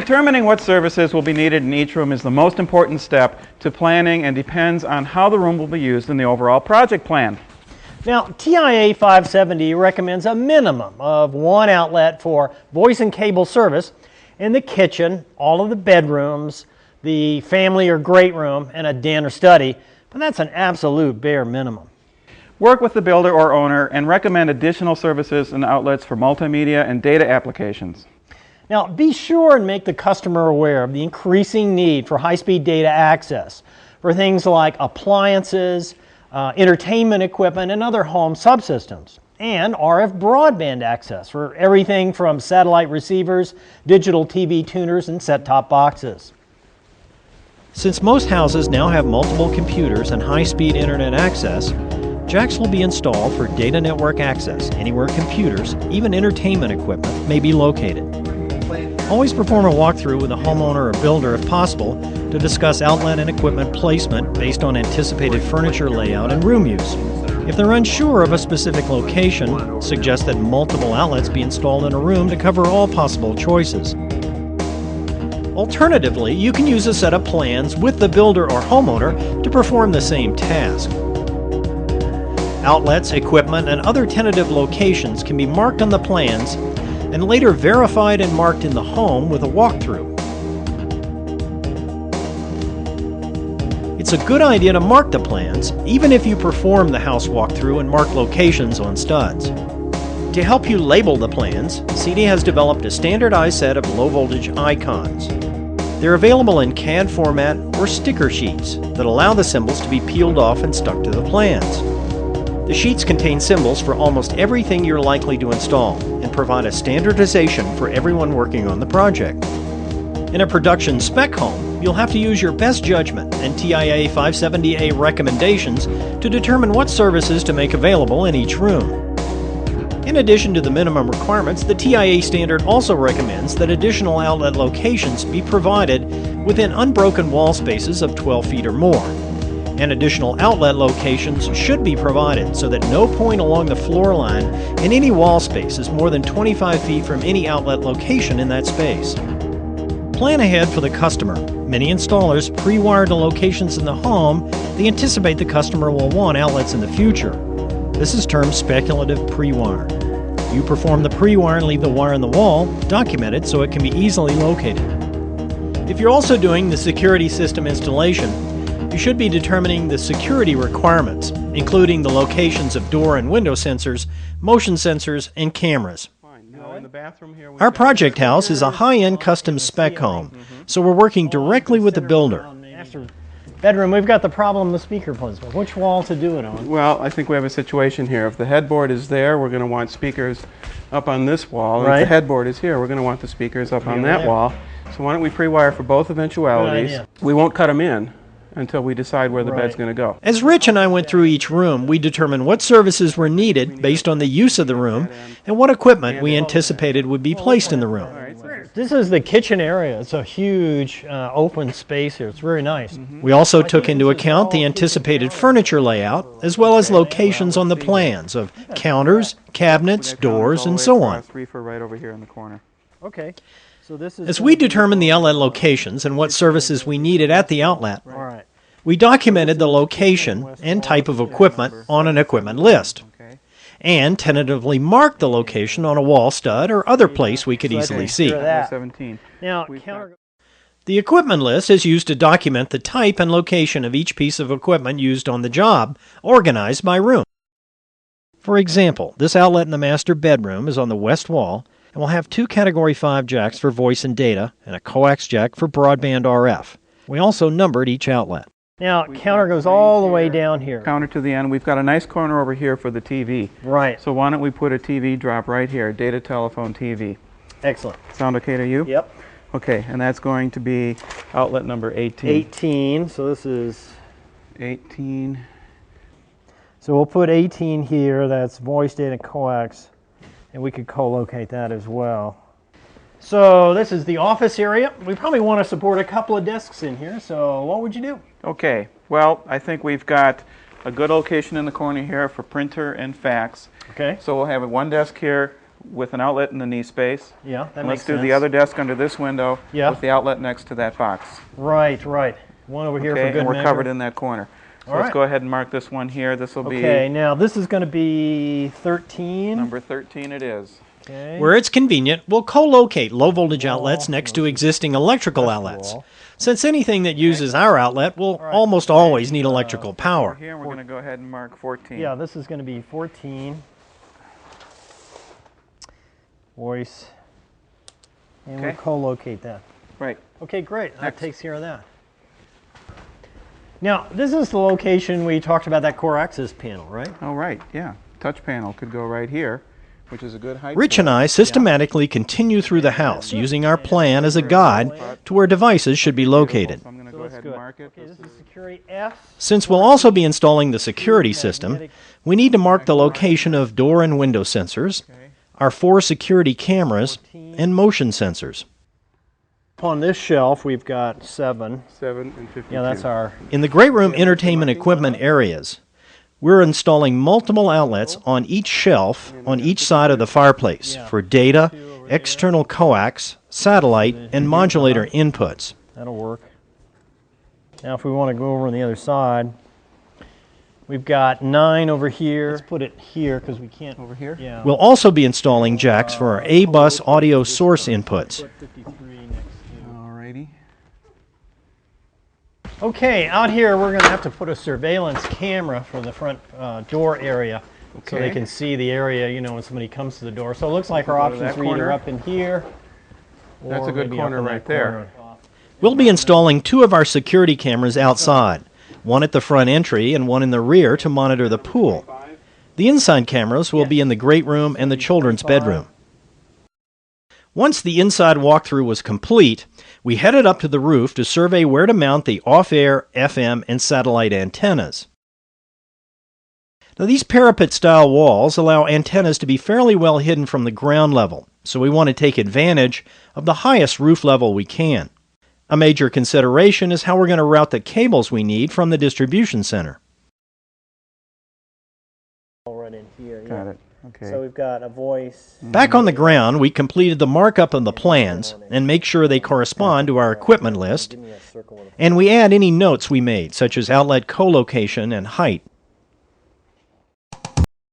Determining what services will be needed in each room is the most important step to planning and depends on how the room will be used in the overall project plan. Now, TIA 570 recommends a minimum of one outlet for voice and cable service in the kitchen, all of the bedrooms, the family or great room, and a den or study, but that's an absolute bare minimum. Work with the builder or owner and recommend additional services and outlets for multimedia and data applications. Now, be sure and make the customer aware of the increasing need for high-speed data access for things like appliances, entertainment equipment, and other home subsystems, and RF broadband access for everything from satellite receivers, digital TV tuners, and set-top boxes. Since most houses now have multiple computers and high-speed internet access, jacks will be installed for data network access anywhere computers, even entertainment equipment, may be located. Always perform a walkthrough with a homeowner or builder if possible to discuss outlet and equipment placement based on anticipated furniture layout and room use. If they're unsure of a specific location, suggest that multiple outlets be installed in a room to cover all possible choices. Alternatively, you can use a set of plans with the builder or homeowner to perform the same task. Outlets, equipment, and other tentative locations can be marked on the plans and later verified and marked in the home with a walkthrough. It's a good idea to mark the plans, even if you perform the house walkthrough and mark locations on studs. To help you label the plans, CD has developed a standardized set of low-voltage icons. They're available in CAD format or sticker sheets that allow the symbols to be peeled off and stuck to the plans. The sheets contain symbols for almost everything you're likely to install and provide a standardization for everyone working on the project. In a production spec home, you'll have to use your best judgment and TIA 570A recommendations to determine what services to make available in each room. In addition to the minimum requirements, the TIA standard also recommends that additional outlet locations be provided within unbroken wall spaces of 12 feet or more. And additional outlet locations should be provided so that no point along the floor line in any wall space is more than 25 feet from any outlet location in that space. Plan ahead for the customer. Many installers pre-wire the locations in the home they anticipate the customer will want outlets in the future. This is termed speculative pre-wire. You perform the pre-wire and leave the wire in the wall, documented so it can be easily located. If you're also doing the security system installation, you should be determining the security requirements, including the locations of door and window sensors, motion sensors, and cameras. Our project house is a high-end custom spec home, so we're working directly with the builder. Bedroom, we've got the problem with speaker placement. Which wall to do it on? Well, I think we have a situation here. If the headboard is there, we're going to want speakers up on this wall. And if the headboard is here, we're going to want the speakers up on that wall. So why don't we pre-wire for both eventualities? We won't cut them in until we decide where the bed's going to go. As Rich and I went through each room, we determined what services were needed based on the use of the room and what equipment we anticipated would be placed in the room. This is the kitchen area. It's a huge open space here. It's very nice. We also took into account the anticipated furniture layout as well as locations on the plans of counters, cabinets, doors, and so on. Okay. As we determined the outlet locations and what services we needed at the outlet, we documented the location and type of equipment on an equipment list, and tentatively marked the location on a wall stud or other place we could easily see. Now, the equipment list is used to document the type and location of each piece of equipment used on the job, organized by room. For example, this outlet in the master bedroom is on the west wall, and we'll have two Category 5 jacks for voice and data and a coax jack for broadband RF. We also numbered each outlet. Now, counter goes all the way down here. Counter to the end. We've got a nice corner over here for the TV. Right. So why don't we put a TV drop right here, data, telephone, TV. Excellent. Sound okay to you? Yep. Okay, and that's going to be outlet number 18. 18, so this is 18. So we'll put 18 here, that's voice, data, coax, and we could co-locate that as well. So this is the office area. We probably want to support a couple of desks in here, so what would you do? Okay, well, I think we've got a good location in the corner here for printer and fax. Okay. So we'll have one desk here with an outlet in the knee space. Yeah, that And makes let's do sense. the other desk under this window Yeah. with the outlet next to that box. Right. One over here Okay, for good and we're measure. covered in that corner. So All let's right. go ahead and mark this one here. This will Okay, be now this is going to be 13. number 13 it is. Okay. Where it's convenient, we'll co-locate low-voltage outlets next to existing electrical outlets, since anything that uses our outlet will almost always need electrical power. Here we're going to go ahead and mark 14. Yeah, this is going to be 14. Voice. And we'll Okay. co-locate that. Right. Okay, great. That Next. takes care of that. Now, this is the location we talked about that core access panel, right? Oh, right, yeah. Touch panel could go right here, which is a good height. Rich for and it. I systematically continue through the house using our plan as a guide to where devices should be located. So I'm going to go ahead and mark it. Okay, this is security F. Since we'll also be installing the security system, we need to mark the location of door and window sensors, our 4 security cameras, and motion sensors. On this shelf, we've got 7. 7 and 52. Yeah, that's our... In the Great Room entertainment equipment areas, we're installing multiple outlets on each shelf on each side of the fireplace for data, external coax, satellite, and modulator inputs. That'll work. Now, if we want to go over on the other side, we've got 9 over here. Let's put it here because we can't... Over here? Yeah. We'll also be installing jacks for our A-bus audio source inputs. Put 53 next to... Alrighty. Okay, out here we're going to have to put a surveillance camera for the front door area so they Okay. can see the area, you know, when somebody comes to the door. So it looks like our Go to options that are either corner. up in here That's or a good maybe up corner in that right there. corner. We'll be installing 2 of our security cameras outside, one at the front entry and one in the rear to monitor the pool. The inside cameras will be in the great room and the children's bedroom. Once the inside walkthrough was complete, we headed up to the roof to survey where to mount the off-air, FM, and satellite antennas. Now, these parapet-style walls allow antennas to be fairly well hidden from the ground level, so we want to take advantage of the highest roof level we can. A major consideration is how we're going to route the cables we need from the distribution center. Right in here, yeah. Got it. Okay. So we've got a voice. Back on the ground, we completed the markup of the plans and make sure they correspond to our equipment list, Give me a circle with a and we add any notes we made, such as outlet co-location and height.